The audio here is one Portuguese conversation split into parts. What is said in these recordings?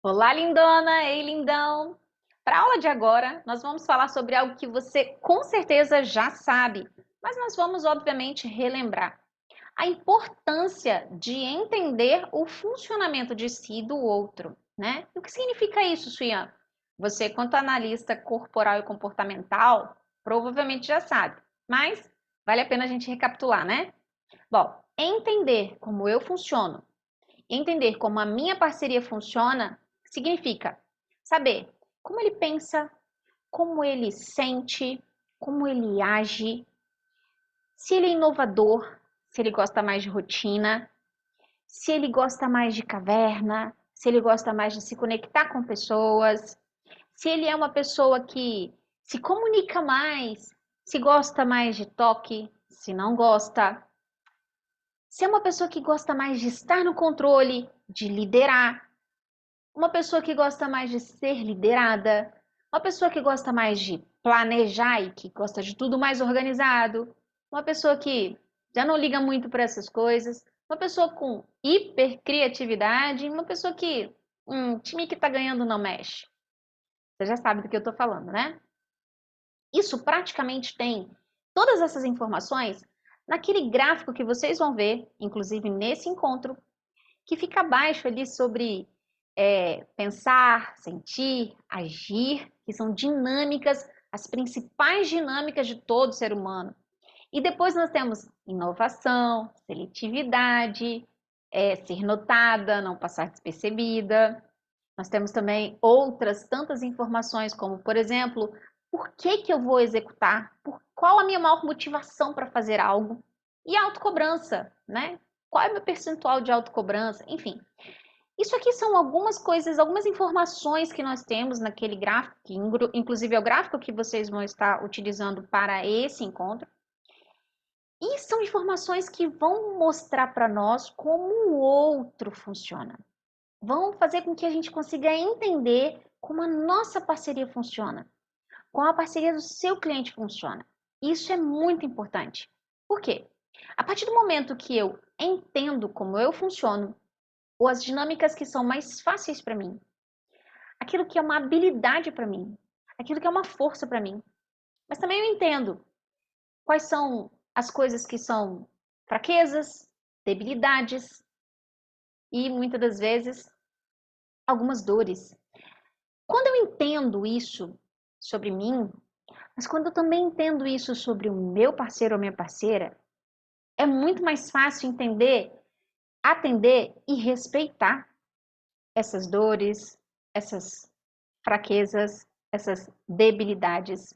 Olá, lindona! Ei, lindão! Para a aula de agora, nós vamos falar sobre algo que você com certeza já sabe, mas nós vamos, obviamente, relembrar. A importância de entender o funcionamento de si e do outro, né? E o que significa isso, Suyan? Você, quanto analista corporal e comportamental, provavelmente já sabe, mas vale a pena a gente recapitular, né? Bom, entender como eu funciono, entender como a minha parceria funciona, significa saber como ele pensa, como ele sente, como ele age, se ele é inovador, se ele gosta mais de rotina, se ele gosta mais de caverna, se ele gosta mais de se conectar com pessoas, se ele é uma pessoa que se comunica mais, se gosta mais de toque, se não gosta, se é uma pessoa que gosta mais de estar no controle, de liderar, uma pessoa que gosta mais de ser liderada, uma pessoa que gosta mais de planejar e que gosta de tudo mais organizado, uma pessoa que já não liga muito para essas coisas, uma pessoa com hipercriatividade, uma pessoa que time que está ganhando não mexe. Você já sabe do que eu estou falando, né? Isso praticamente tem todas essas informações naquele gráfico que vocês vão ver, inclusive nesse encontro, que fica abaixo ali sobre pensar, sentir, agir, que são dinâmicas, as principais dinâmicas de todo ser humano. E depois nós temos inovação, seletividade, ser notada, não passar despercebida. Nós temos também outras tantas informações, como, por exemplo, por que que eu vou executar? Qual a minha maior motivação para fazer algo? E a autocobrança, né? Qual é o meu percentual de autocobrança? Enfim, isso aqui são algumas coisas, algumas informações que nós temos naquele gráfico, que inclusive é o gráfico que vocês vão estar utilizando para esse encontro. E são informações que vão mostrar para nós como o outro funciona. Vão fazer com que a gente consiga entender como a nossa parceria funciona, como a parceria do seu cliente funciona. Isso é muito importante. Por quê? A partir do momento que eu entendo como eu funciono, ou as dinâmicas que são mais fáceis para mim, aquilo que é uma habilidade para mim, aquilo que é uma força para mim. Mas também eu entendo quais são as coisas que são fraquezas, debilidades e muitas das vezes algumas dores. Quando eu entendo isso sobre mim, mas quando eu também entendo isso sobre o meu parceiro ou minha parceira, é muito mais fácil entender, atender e respeitar essas dores, essas fraquezas, essas debilidades.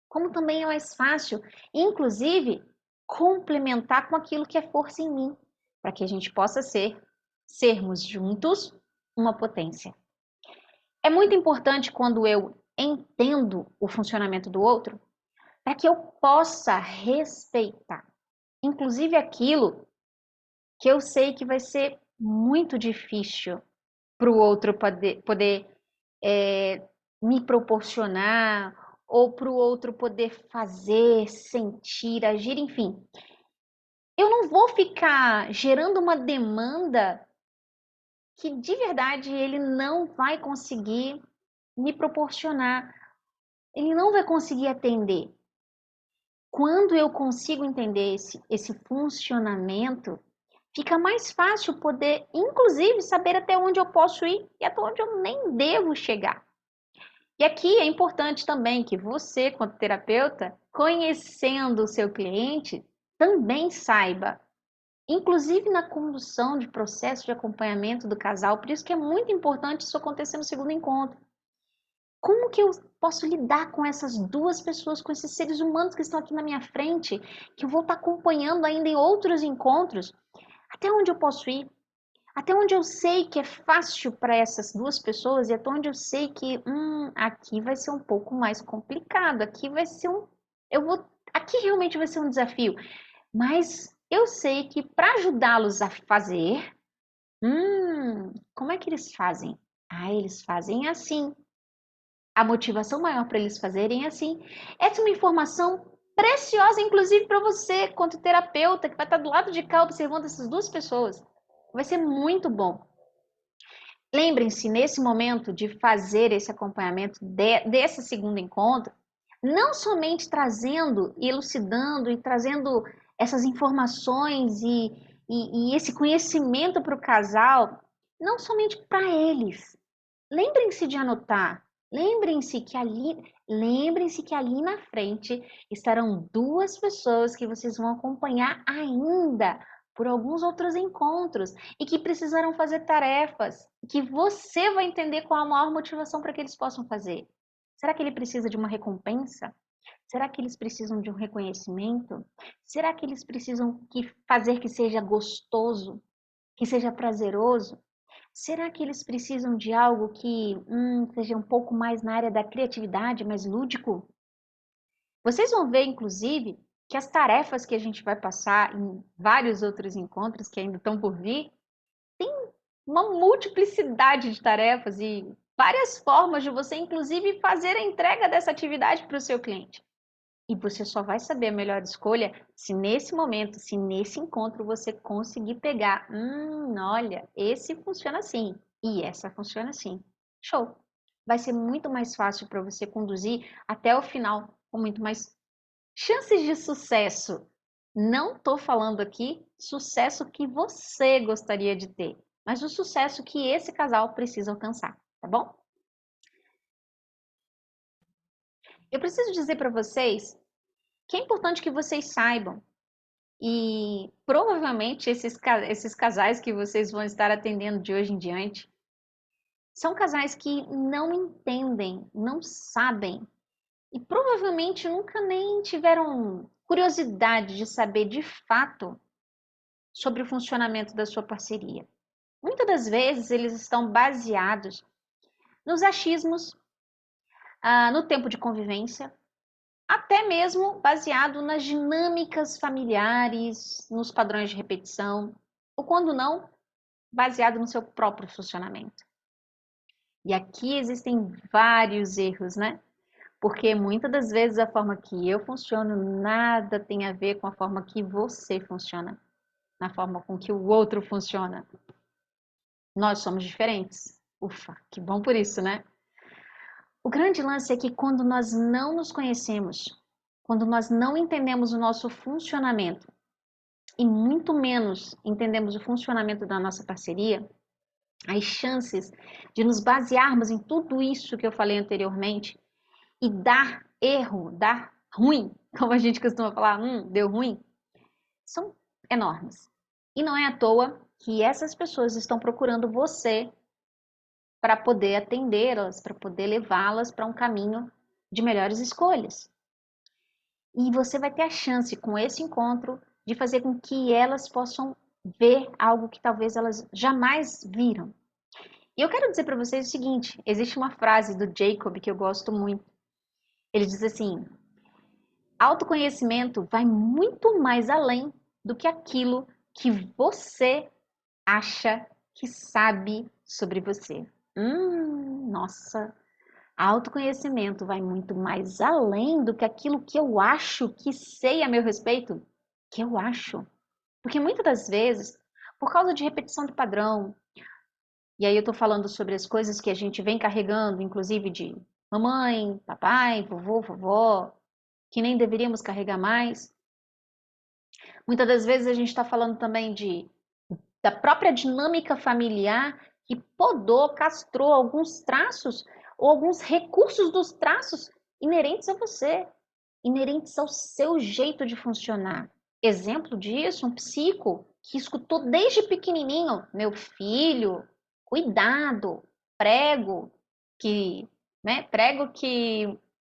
Como também é mais fácil, inclusive, complementar com aquilo que é força em mim, para que a gente possa sermos juntos uma potência. É muito importante quando eu entendo o funcionamento do outro, para que eu possa respeitar, inclusive aquilo que eu sei que vai ser muito difícil para o outro poder me proporcionar ou para o outro poder fazer, sentir, agir, enfim. Eu não vou ficar gerando uma demanda que de verdade ele não vai conseguir me proporcionar, ele não vai conseguir atender. Quando eu consigo entender esse funcionamento, fica mais fácil poder, inclusive, saber até onde eu posso ir e até onde eu nem devo chegar. E aqui é importante também que você, quanto terapeuta, conhecendo o seu cliente, também saiba, inclusive na condução de processo de acompanhamento do casal, por isso que é muito importante isso acontecer no segundo encontro. Como que eu posso lidar com essas duas pessoas, com esses seres humanos que estão aqui na minha frente, que eu vou estar acompanhando ainda em outros encontros? Até onde eu posso ir? Até onde eu sei que é fácil para essas duas pessoas e até onde eu sei que aqui vai ser um pouco mais complicado, aqui vai ser aqui realmente vai ser um desafio. Mas eu sei que para ajudá-los a fazer, como é que eles fazem? Ah, eles fazem assim. A motivação maior para eles fazerem é assim. Essa é uma informação preciosa, inclusive para você, quanto terapeuta, que vai estar do lado de cá observando essas duas pessoas. Vai ser muito bom. lembrem-se, nesse momento de fazer esse acompanhamento desse segundo encontro, não somente trazendo, elucidando e trazendo essas informações e esse conhecimento para o casal, não somente para eles. Lembrem-se de anotar. Lembrem-se que ali na frente estarão duas pessoas que vocês vão acompanhar ainda por alguns outros encontros e que precisarão fazer tarefas que você vai entender qual a maior motivação para que eles possam fazer. Será que ele precisa de uma recompensa? Será que eles precisam de um reconhecimento? Será que eles precisam fazer que seja gostoso, que seja prazeroso? Será que eles precisam de algo que seja um pouco mais na área da criatividade, mais lúdico? Vocês vão ver, inclusive, que as tarefas que a gente vai passar em vários outros encontros que ainda estão por vir, tem uma multiplicidade de tarefas e várias formas de você, inclusive, fazer a entrega dessa atividade para o seu cliente. E você só vai saber a melhor escolha se nesse momento, se nesse encontro você conseguir pegar, olha, esse funciona assim e essa funciona assim. Show! Vai ser muito mais fácil para você conduzir até o final com muito mais chances de sucesso. Não estou falando aqui sucesso que você gostaria de ter, mas o sucesso que esse casal precisa alcançar, tá bom? Eu preciso dizer para vocês que é importante que vocês saibam. E provavelmente esses casais que vocês vão estar atendendo de hoje em diante são casais que não entendem, não sabem e provavelmente nunca nem tiveram curiosidade de saber de fato sobre o funcionamento da sua parceria. Muitas das vezes eles estão baseados nos achismos, no tempo de convivência, até mesmo baseado nas dinâmicas familiares, nos padrões de repetição, ou quando não, baseado no seu próprio funcionamento. E aqui existem vários erros, né? Porque muitas das vezes a forma que eu funciono nada tem a ver com a forma que você funciona, na forma com que o outro funciona. Nós somos diferentes. Ufa, que bom por isso, né? O grande lance é que quando nós não nos conhecemos, quando nós não entendemos o nosso funcionamento e muito menos entendemos o funcionamento da nossa parceria, as chances de nos basearmos em tudo isso que eu falei anteriormente e dar erro, dar ruim, como a gente costuma falar, deu ruim, são enormes. E não é à toa que essas pessoas estão procurando você para poder atendê-las, para poder levá-las para um caminho de melhores escolhas. E você vai ter a chance com esse encontro de fazer com que elas possam ver algo que talvez elas jamais viram. E eu quero dizer para vocês o seguinte: existe uma frase do Jacob que eu gosto muito. Ele diz assim: autoconhecimento vai muito mais além do que aquilo que você acha que sabe sobre você. Nossa, autoconhecimento vai muito mais além do que aquilo que eu acho que sei a meu respeito, que eu acho. Porque muitas das vezes, por causa de repetição de padrão, e aí eu tô falando sobre as coisas que a gente vem carregando, inclusive de mamãe, papai, vovô, vovó, que nem deveríamos carregar mais. Muitas das vezes a gente está falando também da própria dinâmica familiar que podou, castrou alguns traços ou alguns recursos dos traços inerentes a você, inerentes ao seu jeito de funcionar. Exemplo disso, um psico que escutou desde pequenininho, meu filho, cuidado, prego que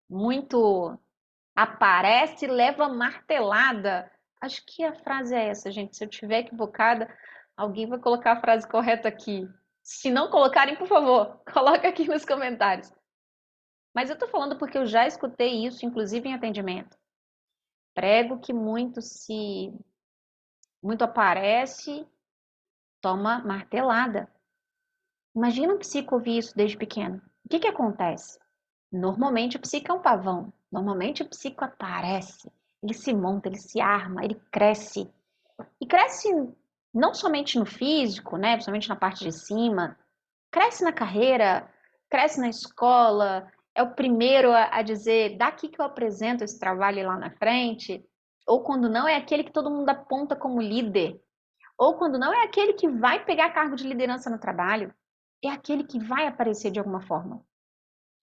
muito aparece, leva martelada. Acho que a frase é essa, gente. Se eu estiver equivocada, alguém vai colocar a frase correta aqui. Se não colocarem, por favor, coloca aqui nos comentários. Mas eu tô falando porque eu já escutei isso, inclusive em atendimento. Prego que muito aparece, toma martelada. Imagina um psico ouvir isso desde pequeno. O que acontece? Normalmente o psico é um pavão. Normalmente o psico aparece. Ele se monta, ele se arma, ele cresce. E cresce não somente no físico, né? Principalmente na parte de cima. cresce na carreira, cresce na escola, é o primeiro a dizer, daqui que eu apresento esse trabalho lá na frente, ou quando não, é aquele que todo mundo aponta como líder, ou quando não, é aquele que vai pegar cargo de liderança no trabalho, é aquele que vai aparecer de alguma forma.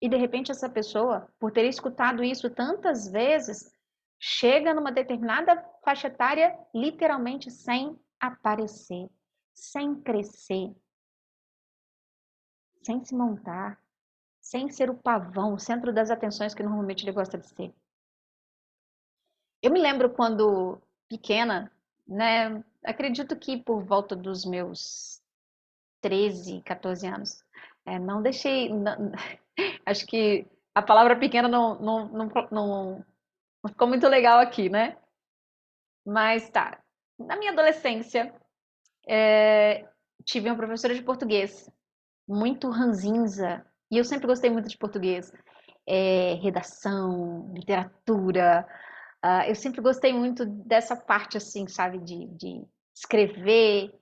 E de repente essa pessoa, por ter escutado isso tantas vezes, chega numa determinada faixa etária literalmente sem aparecer, sem crescer, sem se montar, sem ser o pavão, o centro das atenções que normalmente ele gosta de ser. Eu me lembro quando pequena, né? Acredito que por volta dos meus 13, 14 anos, não deixei. Acho que a palavra pequena não ficou muito legal aqui, né? Mas tá. Na minha adolescência, tive uma professora de português muito ranzinza. E eu sempre gostei muito de português. Redação, literatura. Eu sempre gostei muito dessa parte, assim, sabe, de escrever.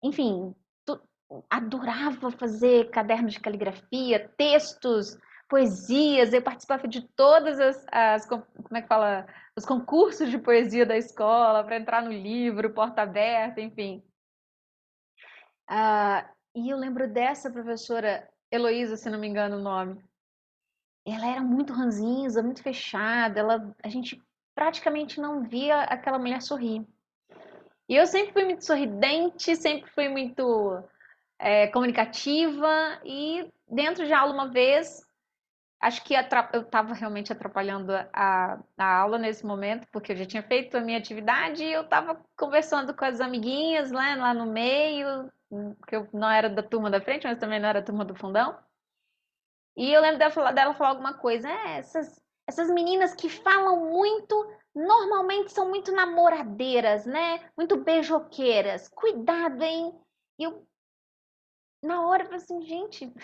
Enfim, tu- adorava fazer cadernos de caligrafia, textos, poesias. Eu participava de todas como é que fala? Os concursos de poesia da escola, para entrar no livro, porta aberta, enfim. E eu lembro dessa professora, Heloísa, se não me engano o nome. Ela era muito ranzinza, muito fechada. A gente praticamente não via aquela mulher sorrir. E eu sempre fui muito sorridente, sempre fui muito comunicativa. E dentro de aula, uma vez, acho que eu estava realmente atrapalhando a aula nesse momento, porque eu já tinha feito a minha atividade e eu estava conversando com as amiguinhas, né, lá no meio, porque eu não era da turma da frente, mas também não era da turma do fundão. E eu lembro dela falar alguma coisa. Essas meninas que falam muito, normalmente são muito namoradeiras, né? Muito beijoqueiras. Cuidado, hein? E eu, na hora, eu falei assim, gente,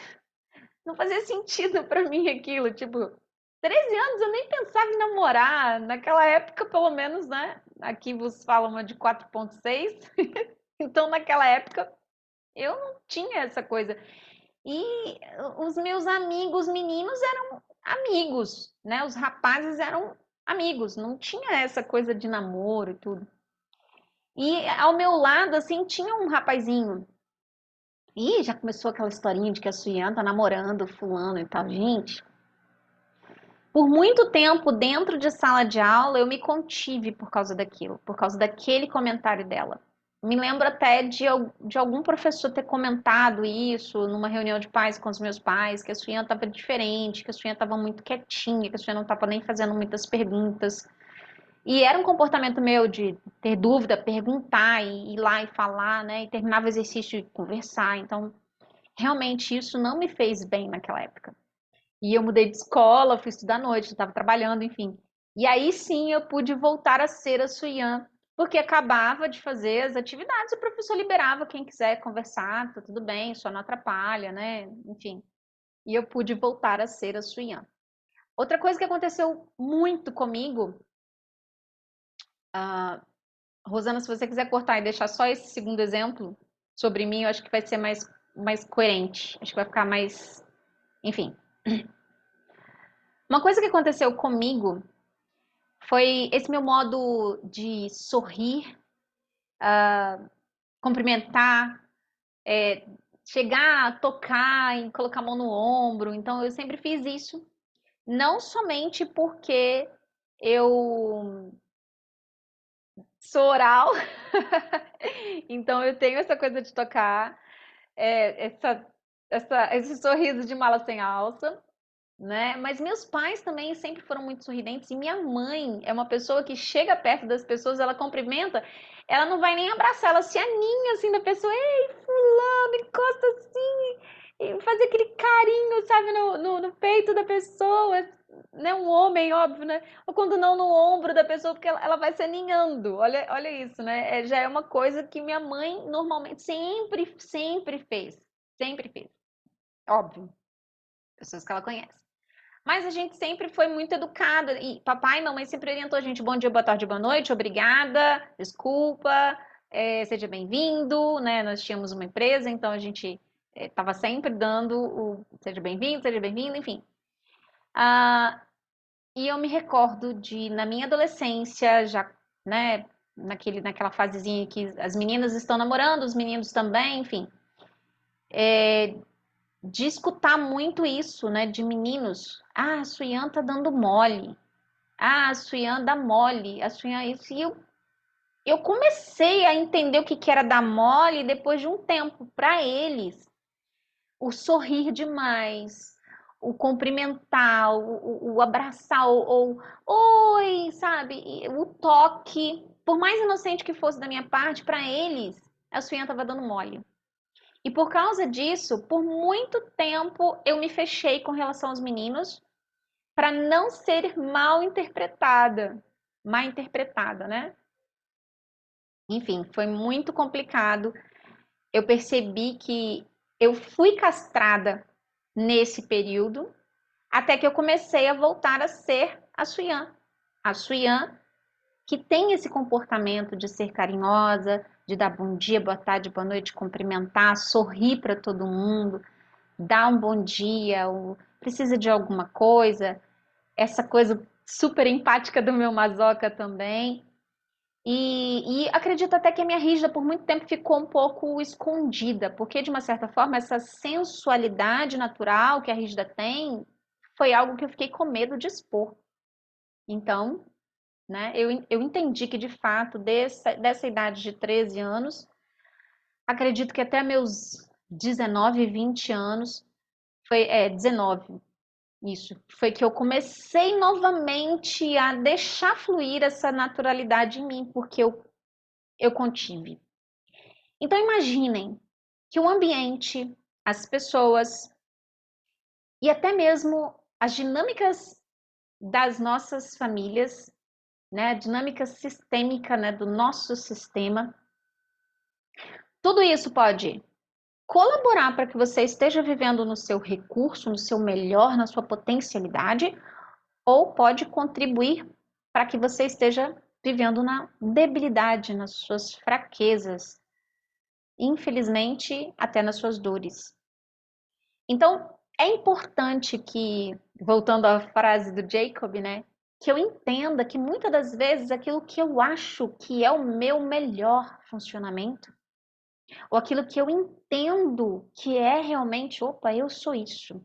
não fazia sentido pra mim aquilo. Tipo, 13 anos eu nem pensava em namorar. Naquela época, pelo menos, né? Aqui vos falam uma de 4,6. Então, naquela época, eu não tinha essa coisa. E os meus amigos meninos eram amigos, né? Os rapazes eram amigos, não tinha essa coisa de namoro e tudo. E ao meu lado, assim, tinha um rapazinho. E já começou aquela historinha de que a Suyan tá namorando fulano e tal. Gente, por muito tempo dentro de sala de aula eu me contive por causa daquilo, por causa daquele comentário dela. Me lembro até de algum professor ter comentado isso numa reunião de pais com os meus pais, que a Suyan estava diferente, que a Suyan estava muito quietinha, que a Suyan não estava nem fazendo muitas perguntas. E era um comportamento meu de ter dúvida, perguntar e ir lá e falar, né? E terminava o exercício e conversar. Então, realmente isso não me fez bem naquela época. E eu mudei de escola, fui estudar à noite, estava trabalhando, enfim. E aí sim eu pude voltar a ser a Suyan, porque acabava de fazer as atividades, o professor liberava quem quiser conversar, tá tudo bem, só não atrapalha, né? Enfim. E eu pude voltar a ser a Suyan. Outra coisa que aconteceu muito comigo, Rosana, se você quiser cortar e deixar só esse segundo exemplo sobre mim, eu acho que vai ser mais coerente. Acho que vai ficar mais. Enfim. Uma coisa que aconteceu comigo foi esse meu modo de sorrir, cumprimentar, chegar, tocar e colocar a mão no ombro. Então, eu sempre fiz isso. Não somente porque eu sou oral, então eu tenho essa coisa de tocar, esse sorriso de mala sem alça, né? Mas meus pais também sempre foram muito sorridentes e minha mãe é uma pessoa que chega perto das pessoas, ela cumprimenta, ela não vai nem abraçar, ela se aninha assim da pessoa, ei, fulano, encosta assim, e fazer aquele carinho, sabe, no peito da pessoa, né? Um homem, óbvio, né? Ou quando não no ombro da pessoa, porque ela vai se aninhando. Olha isso, né? Já é uma coisa que minha mãe normalmente sempre fez. Sempre fez. Óbvio. Pessoas que ela conhece. Mas a gente sempre foi muito educada. E papai e mamãe sempre orientou a gente: bom dia, boa tarde, boa noite, obrigada, desculpa, seja bem-vindo, né? Nós tínhamos uma empresa, então a gente estava sempre dando o seja bem-vindo, enfim. Ah, e eu me recordo de, na minha adolescência, já, né, naquela fasezinha que as meninas estão namorando, os meninos também, enfim, de escutar muito isso, né, de meninos. Ah, a Suyan tá dando mole. Ah, a Suyan dá mole. A Suyan isso. E eu comecei a entender o que que era dar mole depois de um tempo. Para eles, o sorrir demais, o cumprimentar, o abraçar, ou oi, sabe? O toque. Por mais inocente que fosse da minha parte, para eles, a Suyan estava dando mole. E por causa disso, por muito tempo eu me fechei com relação aos meninos para não ser mal interpretada, né? Enfim, foi muito complicado. Eu percebi que eu fui castrada nesse período, até que eu comecei a voltar a ser a Suyan. A Suyan que tem esse comportamento de ser carinhosa, de dar bom dia, boa tarde, boa noite, cumprimentar, sorrir para todo mundo, dar um bom dia, ou precisa de alguma coisa, essa coisa super empática do meu mazoca também. E acredito até que a minha rígida por muito tempo ficou um pouco escondida, porque de uma certa forma essa sensualidade natural que a rígida tem foi algo que eu fiquei com medo de expor. Então, né, eu entendi que de fato dessa idade de 13 anos, acredito que até meus 19, 20 anos, 19, isso, foi que eu comecei novamente a deixar fluir essa naturalidade em mim, porque eu contive. Então imaginem que o ambiente, as pessoas e até mesmo as dinâmicas das nossas famílias, né, a dinâmica sistêmica, né, do nosso sistema, tudo isso pode colaborar para que você esteja vivendo no seu recurso, no seu melhor, na sua potencialidade, ou pode contribuir para que você esteja vivendo na debilidade, nas suas fraquezas, infelizmente, até nas suas dores. Então, é importante que, voltando à frase do Jacob, né, que eu entenda que muitas das vezes aquilo que eu acho que é o meu melhor funcionamento, ou aquilo que eu entendo que é realmente, opa, eu sou isso,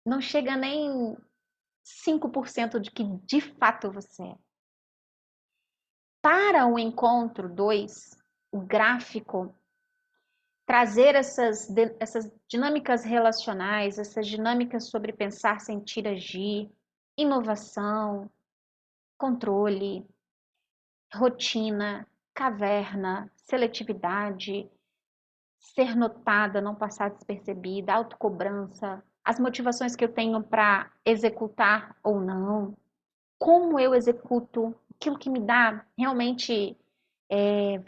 não chega nem 5% de que de fato você é. Para o encontro 2, o gráfico trazer essas dinâmicas relacionais, essas dinâmicas sobre pensar, sentir, agir, inovação, controle, rotina, caverna, seletividade, ser notada, não passar despercebida, autocobrança, as motivações que eu tenho para executar ou não, como eu executo, aquilo que me dá realmente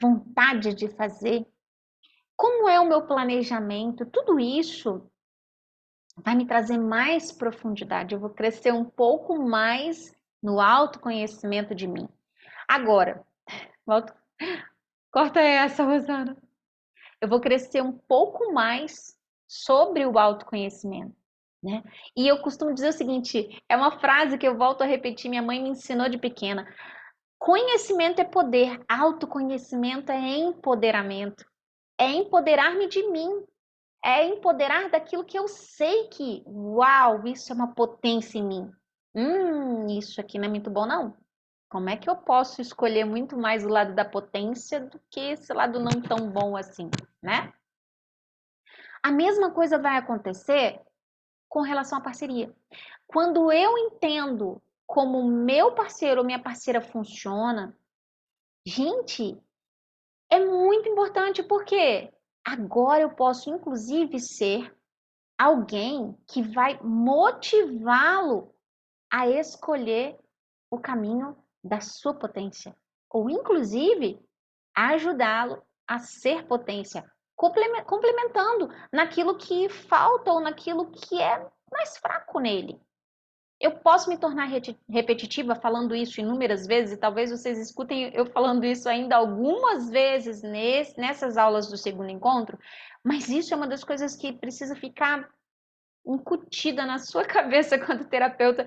vontade de fazer, como é o meu planejamento, tudo isso vai me trazer mais profundidade. Eu vou crescer um pouco mais no autoconhecimento de mim. Agora, volta, corta essa, Rosana. Eu vou crescer um pouco mais sobre o autoconhecimento, né? E eu costumo dizer o seguinte, é uma frase que eu volto a repetir, minha mãe me ensinou de pequena. Conhecimento é poder, autoconhecimento é empoderamento. É empoderar-me de mim, é empoderar daquilo que eu sei que, uau, isso é uma potência em mim. Isso aqui não é muito bom, não. Como é que eu posso escolher muito mais o lado da potência do que esse lado não tão bom assim, né? A mesma coisa vai acontecer com relação à parceria. Quando eu entendo como o meu parceiro ou minha parceira funciona, gente, é muito importante porque agora eu posso inclusive ser alguém que vai motivá-lo a escolher o caminho da sua potência, ou inclusive ajudá-lo a ser potência, complementando naquilo que falta ou naquilo que é mais fraco nele. Eu posso me tornar repetitiva falando isso inúmeras vezes, e talvez vocês escutem eu falando isso ainda algumas vezes nessas aulas do segundo encontro, mas isso é uma das coisas que precisa ficar incutida na sua cabeça quando terapeuta,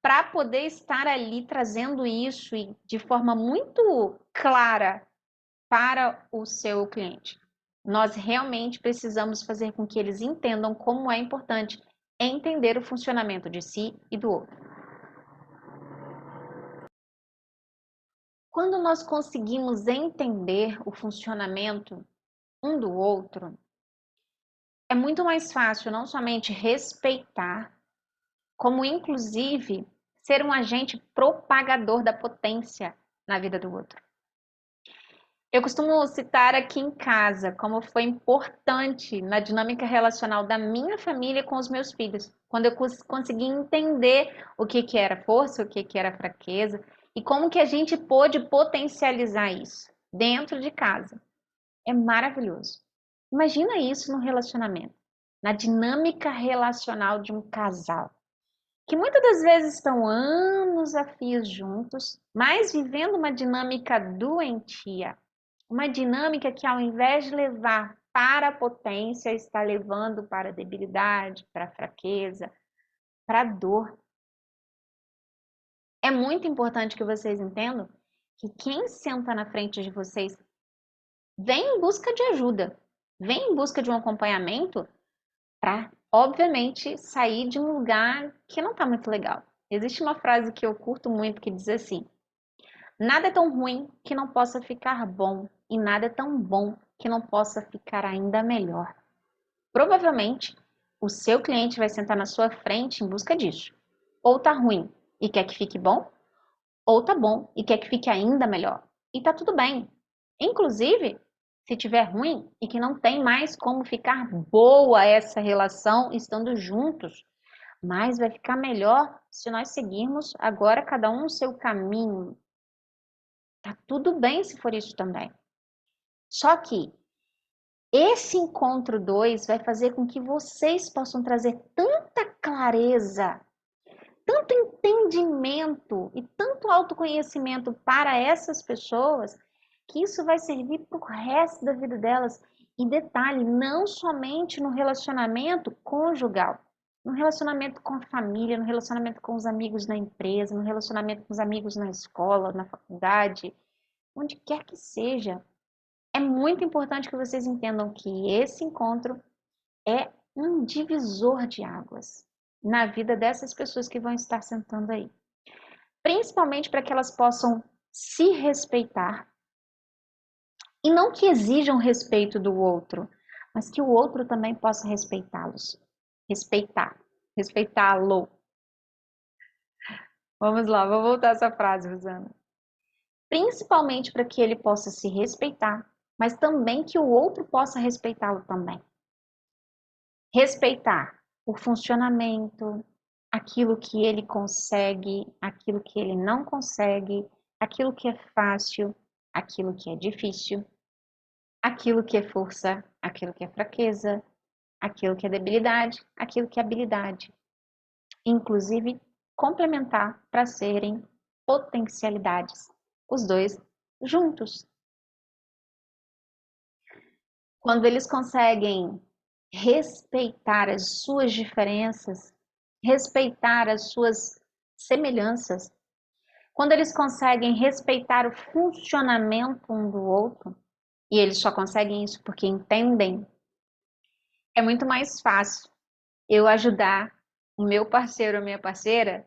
para poder estar ali trazendo isso e de forma muito clara para o seu cliente. Nós realmente precisamos fazer com que eles entendam como é importante entender o funcionamento de si e do outro. Quando nós conseguimos entender o funcionamento um do outro, é muito mais fácil não somente respeitar, como inclusive ser um agente propagador da potência na vida do outro. Eu costumo citar aqui em casa como foi importante na dinâmica relacional da minha família com os meus filhos, quando eu consegui entender o que era força, o que era fraqueza e como que a gente pôde potencializar isso dentro de casa. É maravilhoso. Imagina isso no relacionamento, na dinâmica relacional de um casal, que muitas das vezes estão anos a fios juntos, mas vivendo uma dinâmica doentia. Uma dinâmica que, ao invés de levar para a potência, está levando para a debilidade, para a fraqueza, para a dor. É muito importante que vocês entendam que quem senta na frente de vocês vem em busca de ajuda, vem em busca de um acompanhamento para, obviamente, sair de um lugar que não está muito legal. Existe uma frase que eu curto muito que diz assim: nada é tão ruim que não possa ficar bom, e nada é tão bom que não possa ficar ainda melhor. Provavelmente, o seu cliente vai sentar na sua frente em busca disso. Ou tá ruim e quer que fique bom, ou tá bom e quer que fique ainda melhor. E tá tudo bem. Inclusive, se tiver ruim e que não tem mais como ficar boa essa relação estando juntos, mas vai ficar melhor se nós seguirmos agora cada um o seu caminho. Tá tudo bem se for isso também. Só que esse encontro 2 vai fazer com que vocês possam trazer tanta clareza, tanto entendimento e tanto autoconhecimento para essas pessoas, que isso vai servir para o resto da vida delas. E detalhe, não somente no relacionamento conjugal, no relacionamento com a família, no relacionamento com os amigos na empresa, no relacionamento com os amigos na escola, na faculdade, onde quer que seja. É muito importante que vocês entendam que esse encontro é um divisor de águas na vida dessas pessoas que vão estar sentando aí. Principalmente para que elas possam se respeitar e não que exijam respeito do outro, mas que o outro também possa respeitá-los. Respeitá-lo. Vamos lá, vou voltar essa frase, Rosana. Principalmente para que ele possa se respeitar, mas também que o outro possa respeitá-lo também. Respeitar o funcionamento, aquilo que ele consegue, aquilo que ele não consegue, aquilo que é fácil, aquilo que é difícil, aquilo que é força, aquilo que é fraqueza, aquilo que é debilidade, aquilo que é habilidade. Inclusive, complementar para serem potencialidades, os dois juntos. Quando eles conseguem respeitar as suas diferenças, respeitar as suas semelhanças, quando eles conseguem respeitar o funcionamento um do outro, e eles só conseguem isso porque entendem, é muito mais fácil eu ajudar o meu parceiro ou a minha parceira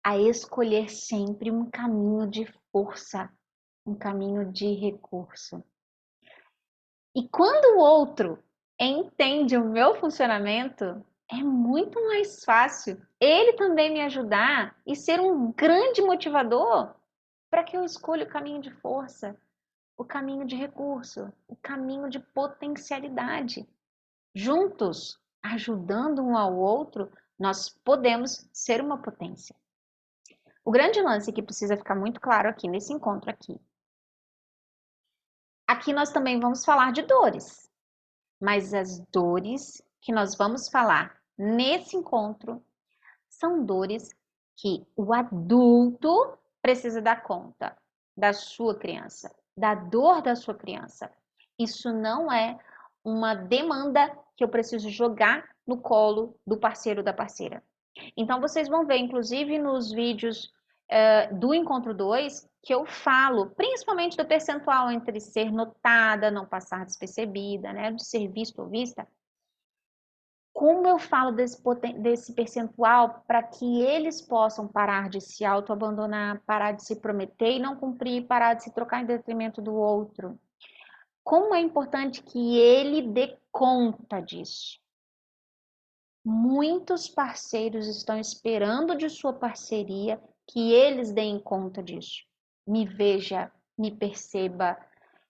a escolher sempre um caminho de força, um caminho de recurso. E quando o outro entende o meu funcionamento, é muito mais fácil ele também me ajudar e ser um grande motivador para que eu escolha o caminho de força, o caminho de recurso, o caminho de potencialidade. Juntos, ajudando um ao outro, nós podemos ser uma potência. O grande lance que precisa ficar muito claro aqui nesse encontro aqui. Aqui nós também vamos falar de dores, mas as dores que nós vamos falar nesse encontro são dores que o adulto precisa dar conta da sua criança, da dor da sua criança. Isso não é uma demanda que eu preciso jogar no colo do parceiro ou da parceira. Então, vocês vão ver, inclusive nos vídeos do Encontro 2, que eu falo, principalmente do percentual entre ser notada, não passar despercebida, né, de ser visto ou vista. Como eu falo desse percentual para que eles possam parar de se auto-abandonar, parar de se prometer e não cumprir, parar de se trocar em detrimento do outro. Como é importante que ele dê conta disso. Muitos parceiros estão esperando de sua parceria que eles deem conta disso. Me veja, me perceba,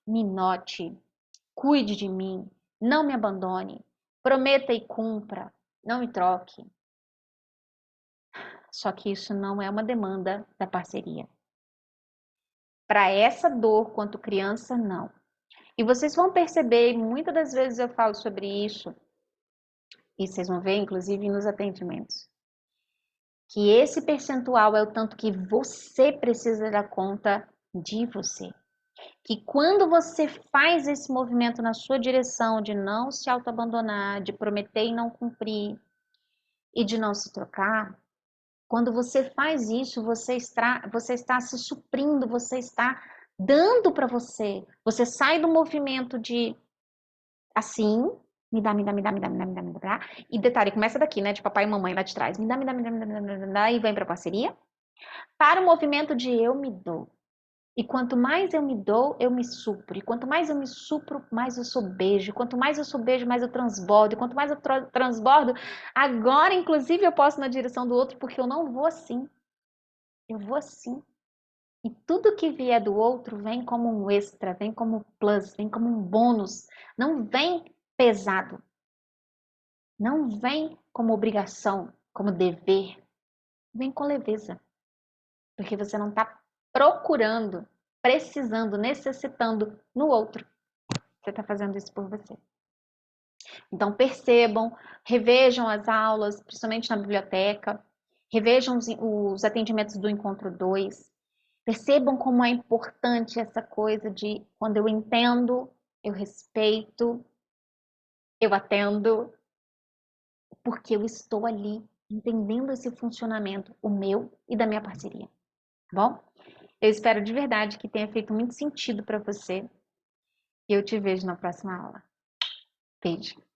me note, cuide de mim, não me abandone, prometa e cumpra, não me troque. Só que isso não é uma demanda da parceria. Para essa dor, quanto criança, não. E vocês vão perceber, muitas das vezes eu falo sobre isso, e vocês vão ver, inclusive, nos atendimentos, que esse percentual é o tanto que você precisa dar conta de você. Que quando você faz esse movimento na sua direção de não se autoabandonar, de prometer e não cumprir, e de não se trocar, quando você faz isso, você está se suprindo, você está dando para você. Você sai do movimento de assim, me dá, me dá, me dá, me dá, me dá, me dá, me dá. E detalhe, começa daqui, né? De papai e mamãe lá de trás. Me dá, me dá, me dá, me dá, me dá, me dá, e vem para parceria. Para o movimento de eu me dou. E quanto mais eu me dou, eu me supro. E quanto mais eu me supro, mais eu sobejo. Quanto mais eu sobejo, mais eu transbordo. E quanto mais eu transbordo, agora, inclusive, eu posso ir na direção do outro, porque eu não vou assim. Eu vou assim. E tudo que vier do outro vem como um extra, vem como plus, vem como um bônus. Não vem pesado. Não vem como obrigação, como dever. Vem com leveza. Porque você não está procurando, precisando, necessitando no outro. Você está fazendo isso por você. Então percebam, revejam as aulas, principalmente na biblioteca, revejam os atendimentos do Encontro 2. Percebam como é importante essa coisa de quando eu entendo, eu respeito, eu atendo, porque eu estou ali entendendo esse funcionamento, o meu e da minha parceria. Tá bom? Eu espero de verdade que tenha feito muito sentido para você e eu te vejo na próxima aula. Beijo!